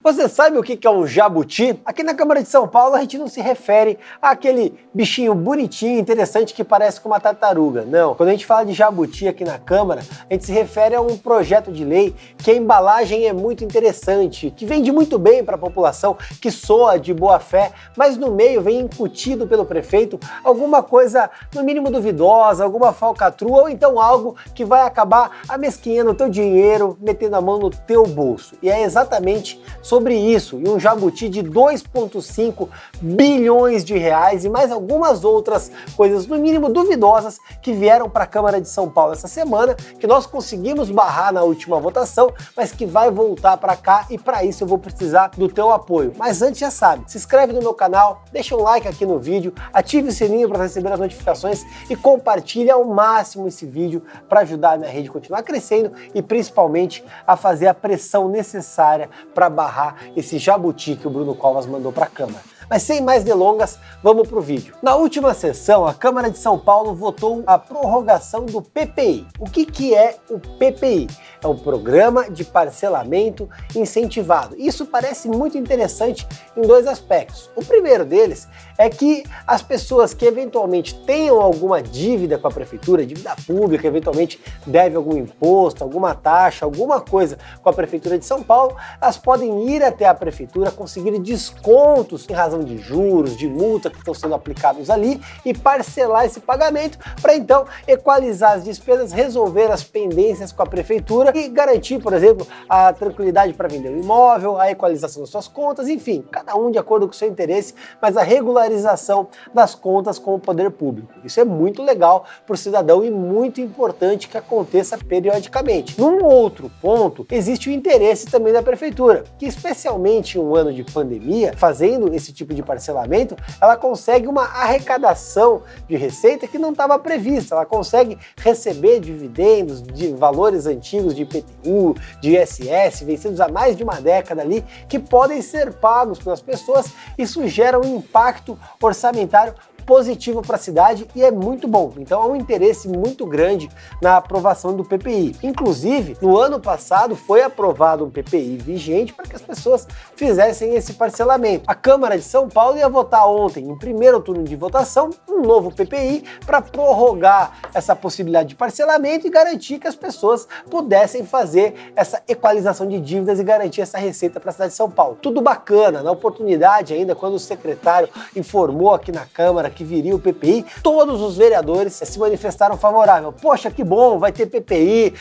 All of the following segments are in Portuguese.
Você sabe o que é um jabuti? Aqui na Câmara de São Paulo a gente não se refere àquele bichinho bonitinho, interessante que parece com uma tartaruga. Não, quando a gente fala de jabuti aqui na Câmara, a gente se refere a um projeto de lei que a embalagem é muito interessante, que vende muito bem para a população, que soa de boa fé, mas no meio vem incutido pelo prefeito alguma coisa no mínimo duvidosa, alguma falcatrua ou então algo que vai acabar amesquinhando o teu dinheiro, metendo a mão no teu bolso. E é exatamente sobre isso, e um jabuti de 2,5 bilhões de reais e mais algumas outras coisas, no mínimo duvidosas, que vieram para a Câmara de São Paulo essa semana, que nós conseguimos barrar na última votação, mas que vai voltar para cá e para isso eu vou precisar do teu apoio. Mas antes, já sabe, se inscreve no meu canal, deixa um like aqui no vídeo, ative o sininho para receber as notificações e compartilhe ao máximo esse vídeo para ajudar a minha rede a continuar crescendo e principalmente a fazer a pressão necessária para barrar esse jabuti que o Bruno Covas mandou para a Câmara. Mas sem mais delongas, vamos para o vídeo. Na última sessão, a Câmara de São Paulo votou a prorrogação do PPI. O que é o PPI? É um Programa de Parcelamento Incentivado. Isso parece muito interessante em dois aspectos. O primeiro deles é que as pessoas que eventualmente tenham alguma dívida com a prefeitura, dívida pública, eventualmente deve algum imposto, alguma taxa, alguma coisa com a prefeitura de São Paulo, elas podem ir até a prefeitura, conseguir descontos em razão de juros, de multa que estão sendo aplicados ali e parcelar esse pagamento para então equalizar as despesas, resolver as pendências com a prefeitura e garantir, por exemplo, a tranquilidade para vender o imóvel, a equalização das suas contas, enfim, cada um de acordo com o seu interesse, mas a regularização das contas com o poder público. Isso é muito legal para o cidadão e muito importante que aconteça periodicamente. Num outro ponto, existe o interesse também da prefeitura, que especialmente em um ano de pandemia, fazendo esse tipo de parcelamento, ela consegue uma arrecadação de receita que não estava prevista. Ela consegue receber dividendos de valores antigos de IPTU, de ISS, vencidos há mais de uma década ali, que podem ser pagos pelas pessoas. Isso gera um impacto orçamentário positivo para a cidade e é muito bom. Então há um interesse muito grande na aprovação do PPI. Inclusive, no ano passado foi aprovado um PPI vigente para que as pessoas fizessem esse parcelamento. A Câmara de São Paulo ia votar ontem, em primeiro turno de votação, um novo PPI para prorrogar essa possibilidade de parcelamento e garantir que as pessoas pudessem fazer essa equalização de dívidas e garantir essa receita para a cidade de São Paulo. Tudo bacana. Na oportunidade ainda, quando o secretário informou aqui na Câmara que viria o PPI, todos os vereadores se manifestaram favorável. Poxa, que bom, vai ter PPI,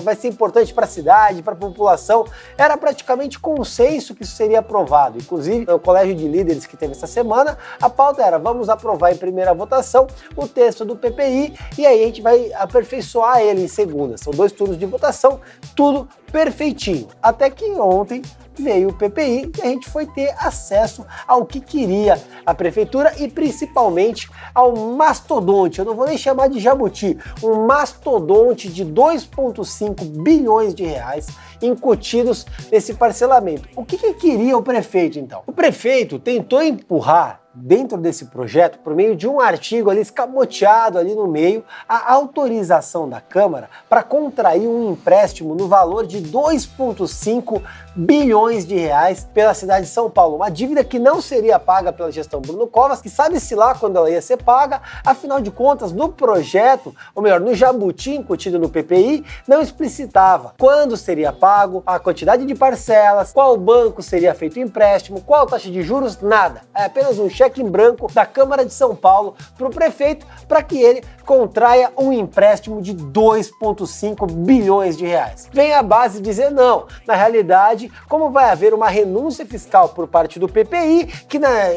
vai ser importante para a cidade, para a população. Era praticamente consenso que isso seria aprovado. Inclusive, no colégio de líderes que teve essa semana, a pauta era: vamos aprovar em primeira votação o texto do PPI e aí a gente vai aperfeiçoar ele em segunda. São 2 turnos de votação, tudo perfeitinho. Até que ontem veio o PPI e a gente foi ter acesso ao que queria a prefeitura e principalmente ao mastodonte, eu não vou nem chamar de jabuti, um mastodonte de 2,5 bilhões de reais incutidos nesse parcelamento. O que queria o prefeito então? O prefeito tentou empurrar dentro desse projeto, por meio de um artigo ali escamoteado ali no meio, a autorização da Câmara para contrair um empréstimo no valor de 2,5 bilhões de reais pela cidade de São Paulo. Uma dívida que não seria paga pela gestão Bruno Covas, que sabe-se lá quando ela ia ser paga, afinal de contas, no projeto, ou melhor, no jabuti incutido no PPI, não explicitava quando seria pago, a quantidade de parcelas, qual banco seria feito o empréstimo, qual taxa de juros, nada. É apenas um cheque em branco da Câmara de São Paulo para o prefeito para que ele contraia um empréstimo de 2,5 bilhões de reais. Vem a base dizer não. Na realidade, como vai haver uma renúncia fiscal por parte do PPI,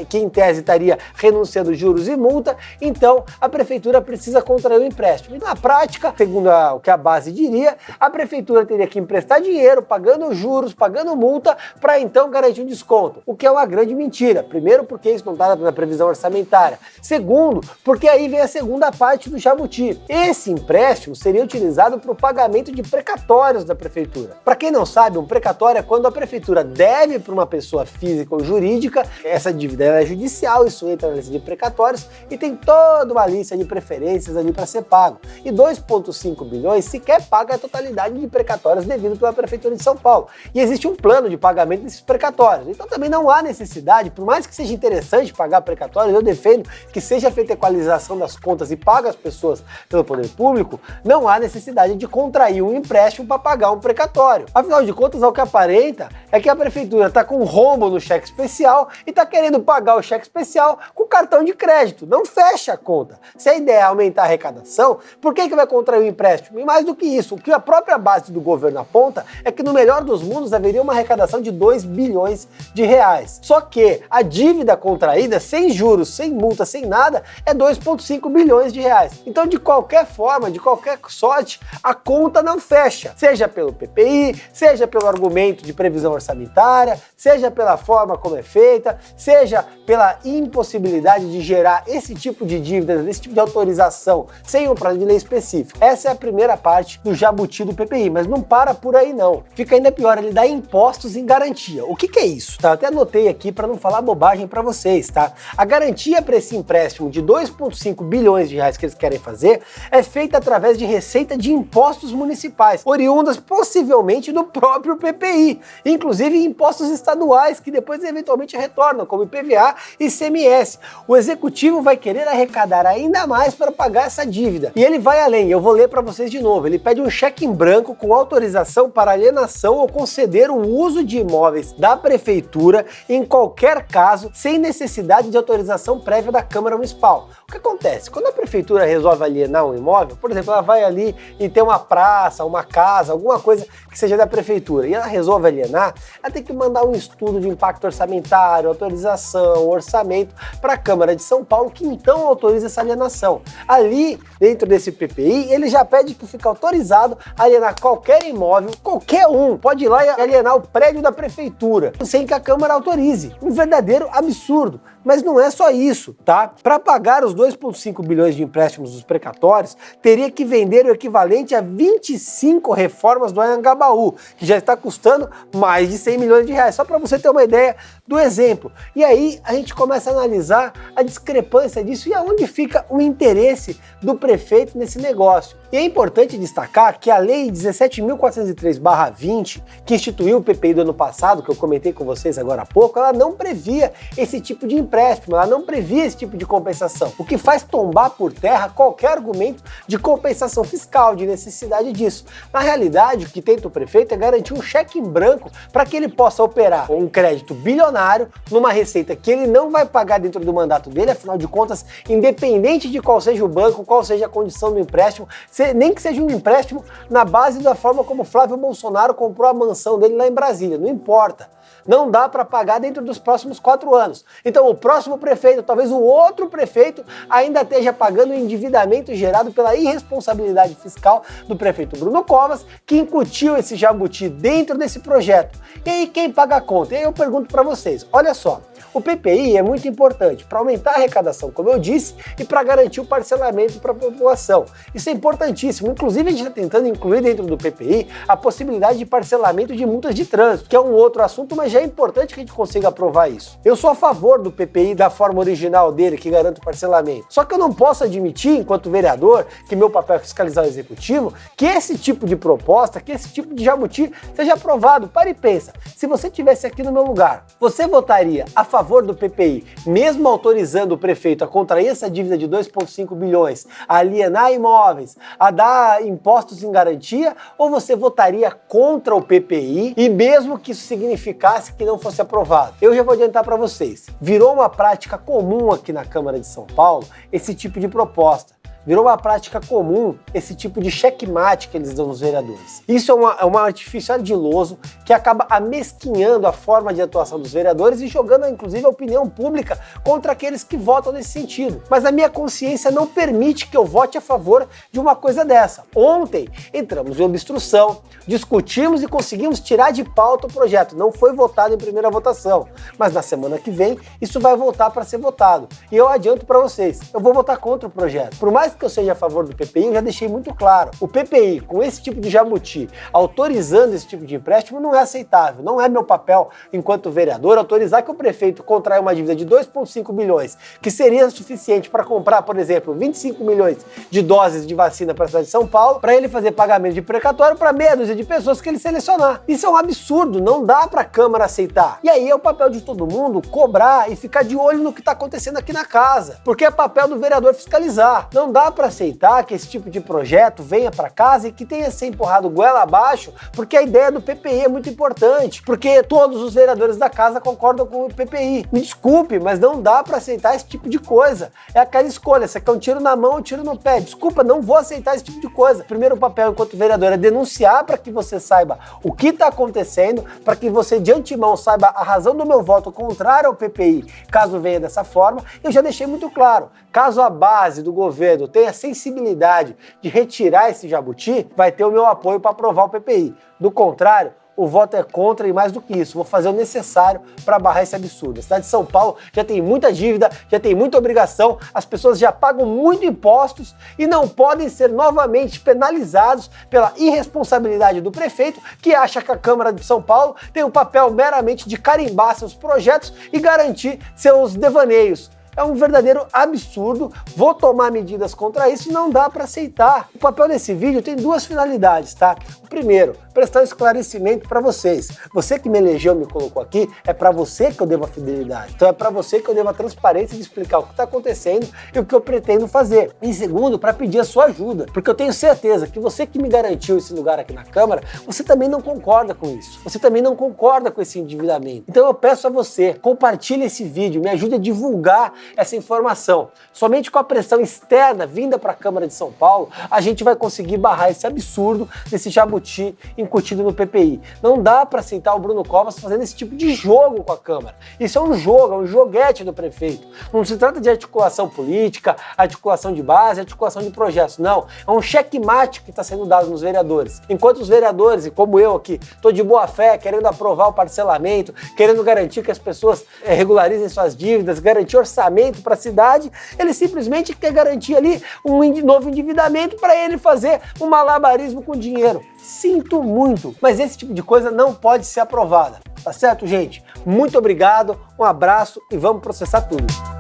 que em tese estaria renunciando juros e multa, então a prefeitura precisa contrair o empréstimo. E na prática, segundo o que a base diria, a prefeitura teria que emprestar dinheiro, pagando juros, pagando multa, para então garantir um desconto. O que é uma grande mentira. Primeiro, porque isso não está na previsão orçamentária. Segundo, porque aí vem a segunda parte do jabuti. Esse empréstimo seria utilizado para o pagamento de precatórios da prefeitura. Para quem não sabe, um precatório é quando a prefeitura deve para uma pessoa física ou jurídica, essa dívida é judicial, isso entra na lista de precatórios e tem toda uma lista de preferências ali para ser pago. E 2,5 bilhões sequer paga a totalidade de precatórios devido pela Prefeitura de São Paulo. E existe um plano de pagamento desses precatórios. Então também não há necessidade, por mais que seja interessante pagar precatórios, eu defendo que seja feita a equalização das contas e paga as pessoas pelo poder público, não há necessidade de contrair um empréstimo para pagar um precatório. Afinal de contas, ao que aparenta é que a prefeitura está com um rombo no cheque especial e está querendo pagar o cheque especial com cartão de crédito. Não fecha a conta. Se a ideia é aumentar a arrecadação, por que vai contrair um empréstimo? E mais do que isso, o que a própria base do governo aponta é que no melhor dos mundos haveria uma arrecadação de 2 bilhões de reais. Só que a dívida contraída, sem juros, sem multa, sem nada, é 2,5 bilhões de reais. Então, de qualquer forma, de qualquer sorte, a conta não fecha. Seja pelo PPI, seja pelo argumento de previsão orçamentária, seja pela forma como é feita, seja pela impossibilidade de gerar esse tipo de dívida, esse tipo de autorização sem um prazo de lei específico. Essa é a primeira parte do jabuti do PPI, mas não para por aí não. Fica ainda pior, ele dá impostos em garantia. O que é isso? Tá? Eu até anotei aqui para não falar bobagem para vocês, tá? A garantia para esse empréstimo de 2,5 bilhões de reais que eles querem fazer é feita através de receita de impostos municipais, oriundas possivelmente do próprio PPI, inclusive impostos estaduais que depois eventualmente retornam, como IPVA e ICMS. O executivo vai querer arrecadar ainda mais para pagar essa dívida. E ele vai além, eu vou ler para vocês de novo. Ele pede um cheque em branco com autorização para alienação ou conceder o uso de imóveis da prefeitura em qualquer caso, sem necessidade de autorização prévia da Câmara Municipal. O que acontece? Quando a prefeitura resolve alienar um imóvel, por exemplo, ela vai ali e tem uma praça, uma casa, alguma coisa que seja da prefeitura, e ela resolve alienar, ela tem que mandar um estudo de impacto orçamentário, autorização, orçamento para a Câmara de São Paulo, que então autoriza essa alienação. Ali, dentro desse PPI, ele já pede que fique autorizado a alienar qualquer imóvel, qualquer um, pode ir lá e alienar o prédio da prefeitura, sem que a Câmara autorize. Um verdadeiro absurdo. Mas não é só isso, tá? Para pagar os 2,5 bilhões de empréstimos dos precatórios, teria que vender o equivalente a 25 reformas do Anhangabaú, que já está custando mais de 100 milhões de reais, só para você ter uma ideia do exemplo. E aí a gente começa a analisar a discrepância disso e aonde fica o interesse do prefeito nesse negócio. E é importante destacar que a Lei 17.403/20, que instituiu o PPI do ano passado, que eu comentei com vocês agora há pouco, ela não previa esse tipo de empréstimo, ela não previa esse tipo de compensação, o que faz tombar por terra qualquer argumento de compensação fiscal, de necessidade disso. Na realidade, o que tenta o prefeito é garantir um cheque em branco para que ele possa operar um crédito bilionário numa receita que ele não vai pagar dentro do mandato dele, afinal de contas, independente de qual seja o banco, qual seja a condição do empréstimo, nem que seja um empréstimo na base da forma como Flávio Bolsonaro comprou a mansão dele lá em Brasília, não importa. Não dá para pagar dentro dos próximos 4 anos. Então o próximo prefeito, talvez o outro prefeito, ainda esteja pagando o endividamento gerado pela irresponsabilidade fiscal do prefeito Bruno Covas, que incutiu esse jabuti dentro desse projeto. E aí quem paga a conta? E aí eu pergunto para vocês, olha só, o PPI é muito importante para aumentar a arrecadação, como eu disse, e para garantir o parcelamento para a população. Isso é importantíssimo. Inclusive, a gente está tentando incluir dentro do PPI a possibilidade de parcelamento de multas de trânsito, que é um outro assunto, mas já é importante que a gente consiga aprovar isso. Eu sou a favor do PPI da forma original dele, que garante o parcelamento. Só que eu não posso admitir, enquanto vereador, que meu papel é fiscalizar o executivo, que esse tipo de proposta, que esse tipo de jabuti seja aprovado. Para e pensa, se você estivesse aqui no meu lugar, você votaria a favor do PPI, mesmo autorizando o prefeito a contrair essa dívida de 2,5 bilhões, a alienar imóveis, a dar impostos em garantia, ou você votaria contra o PPI e mesmo que isso significasse que não fosse aprovado? Eu já vou adiantar para vocês, virou uma prática comum aqui na Câmara de São Paulo esse tipo de proposta. Virou uma prática comum esse tipo de checkmate que eles dão nos vereadores. Isso é um artifício ardiloso que acaba amesquinhando a forma de atuação dos vereadores e jogando, inclusive, a opinião pública contra aqueles que votam nesse sentido. Mas a minha consciência não permite que eu vote a favor de uma coisa dessa. Ontem entramos em obstrução, discutimos e conseguimos tirar de pauta o projeto. Não foi votado em primeira votação, mas na semana que vem isso vai voltar para ser votado. E eu adianto para vocês, eu vou votar contra o projeto. Por mais mais que eu seja a favor do PPI, eu já deixei muito claro. O PPI, com esse tipo de jabuti, autorizando esse tipo de empréstimo, não é aceitável. Não é meu papel, enquanto vereador, autorizar que o prefeito contraia uma dívida de 2,5 bilhões, que seria suficiente para comprar, por exemplo, 25 milhões de doses de vacina para a cidade de São Paulo, para ele fazer pagamento de precatório para meia dúzia de pessoas que ele selecionar. Isso é um absurdo, não dá para a Câmara aceitar. E aí é o papel de todo mundo cobrar e ficar de olho no que está acontecendo aqui na casa, porque é papel do vereador fiscalizar. Não dá para aceitar que esse tipo de projeto venha para casa e que tenha ser empurrado goela abaixo, porque a ideia do PPI é muito importante, porque todos os vereadores da casa concordam com o PPI. Me desculpe, mas não dá para aceitar esse tipo de coisa. É aquela escolha, você quer um tiro na mão ou um tiro no pé. Desculpa, não vou aceitar esse tipo de coisa. Primeiro papel enquanto vereador é denunciar para que você saiba o que está acontecendo, para que você de antemão saiba a razão do meu voto contrário ao PPI, caso venha dessa forma. Eu já deixei muito claro, caso a base do governo tenha sensibilidade de retirar esse jabuti, vai ter o meu apoio para aprovar o PPI. Do contrário, o voto é contra e mais do que isso, vou fazer o necessário para barrar esse absurdo. A cidade de São Paulo já tem muita dívida, já tem muita obrigação, as pessoas já pagam muito impostos e não podem ser novamente penalizados pela irresponsabilidade do prefeito, que acha que a Câmara de São Paulo tem o papel meramente de carimbar seus projetos e garantir seus devaneios. É um verdadeiro absurdo, vou tomar medidas contra isso e não dá para aceitar. O papel desse vídeo tem duas finalidades, tá? O primeiro, prestar um esclarecimento para vocês. Você que me elegeu, me colocou aqui, é para você que eu devo a fidelidade. Então é para você que eu devo a transparência de explicar o que está acontecendo e o que eu pretendo fazer. Em segundo, para pedir a sua ajuda, porque eu tenho certeza que você que me garantiu esse lugar aqui na Câmara, você também não concorda com isso. Você também não concorda com esse endividamento. Então eu peço a você, compartilhe esse vídeo, me ajude a divulgar essa informação. Somente com a pressão externa vinda para a Câmara de São Paulo, a gente vai conseguir barrar esse absurdo desse jabuti incutido no PPI. Não dá para aceitar o Bruno Covas fazendo esse tipo de jogo com a Câmara. Isso é um jogo, é um joguete do prefeito. Não se trata de articulação política, articulação de base, articulação de projetos. Não, é um checkmate que está sendo dado nos vereadores. Enquanto os vereadores, e como eu aqui, estou de boa fé, querendo aprovar o parcelamento, querendo garantir que as pessoas regularizem suas dívidas, garantir orçamento para a cidade, ele simplesmente quer garantir ali um novo endividamento para ele fazer um malabarismo com dinheiro. Sinto muito, mas esse tipo de coisa não pode ser aprovada. Tá certo, gente? Muito obrigado, um abraço e vamos processar tudo.